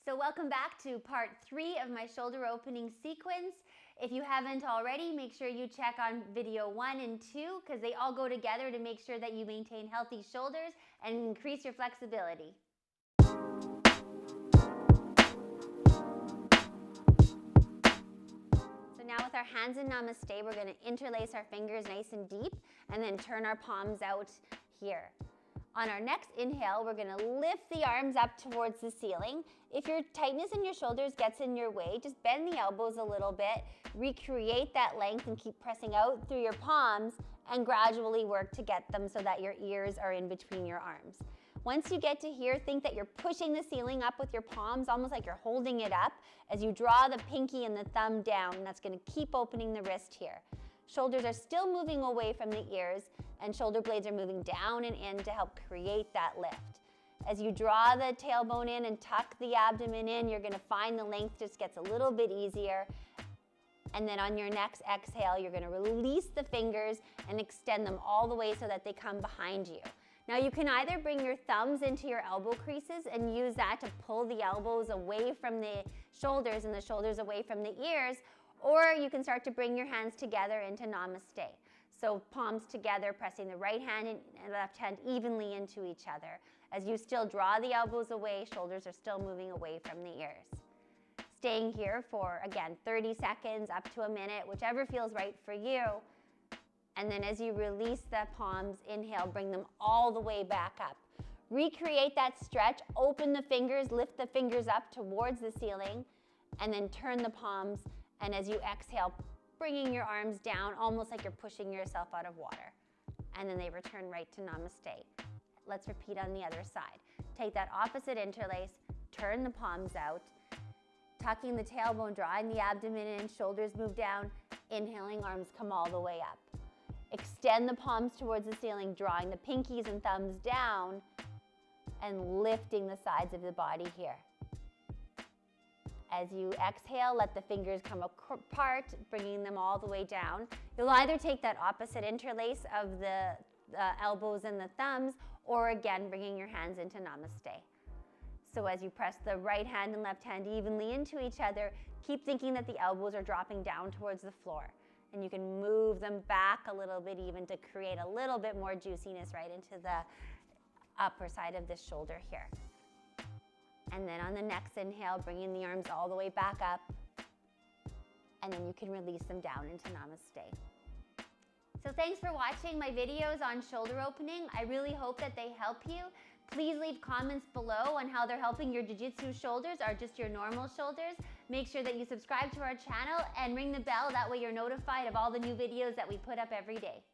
So welcome back to part 3 of my shoulder opening sequence. If you haven't already, make sure you check on video 1 and 2 because they all go together to make sure that you maintain healthy shoulders and increase your flexibility. So now with our hands in Namaste, we're going to interlace our fingers nice and deep and then turn our palms out here. On our next inhale, we're going to lift the arms up towards the ceiling. If your tightness in your shoulders gets in your way, just bend the elbows a little bit, recreate that length and keep pressing out through your palms and gradually work to get them so that your ears are in between your arms. Once you get to here, think that you're pushing the ceiling up with your palms, almost like you're holding it up as you draw the pinky and the thumb down, and that's going to keep opening the wrist here. Shoulders are still moving away from the ears, and shoulder blades are moving down and in to help create that lift. As you draw the tailbone in and tuck the abdomen in, you're going to find the length just gets a little bit easier. And then on your next exhale, you're going to release the fingers and extend them all the way so that they come behind you. Now you can either bring your thumbs into your elbow creases and use that to pull the elbows away from the shoulders and the shoulders away from the ears, or you can start to bring your hands together into Namaste. So palms together, pressing the right hand and left hand evenly into each other. As you still draw the elbows away, shoulders are still moving away from the ears. Staying here for, again, 30 seconds up to a minute, whichever feels right for you. And then as you release the palms, inhale, bring them all the way back up. Recreate that stretch, open the fingers, lift the fingers up towards the ceiling, and then turn the palms. And as you exhale, bringing your arms down, almost like you're pushing yourself out of water. And then they return right to Namaste. Let's repeat on the other side. Take that opposite interlace, turn the palms out, tucking the tailbone, drawing the abdomen in, shoulders move down, inhaling, arms come all the way up. Extend the palms towards the ceiling, drawing the pinkies and thumbs down, and lifting the sides of the body here. As you exhale, let the fingers come apart, bringing them all the way down. You'll either take that opposite interlace of the elbows and the thumbs, or again, bringing your hands into Namaste. So as you press the right hand and left hand evenly into each other, keep thinking that the elbows are dropping down towards the floor. And you can move them back a little bit even to create a little bit more juiciness right into the upper side of the shoulder here. And then on the next inhale, bringing the arms all the way back up. And then you can release them down into Namaste. So thanks for watching my videos on shoulder opening. I really hope that they help you. Please leave comments below on how they're helping your jiu-jitsu shoulders or just your normal shoulders. Make sure that you subscribe to our channel and ring the bell. That way you're notified of all the new videos that we put up every day.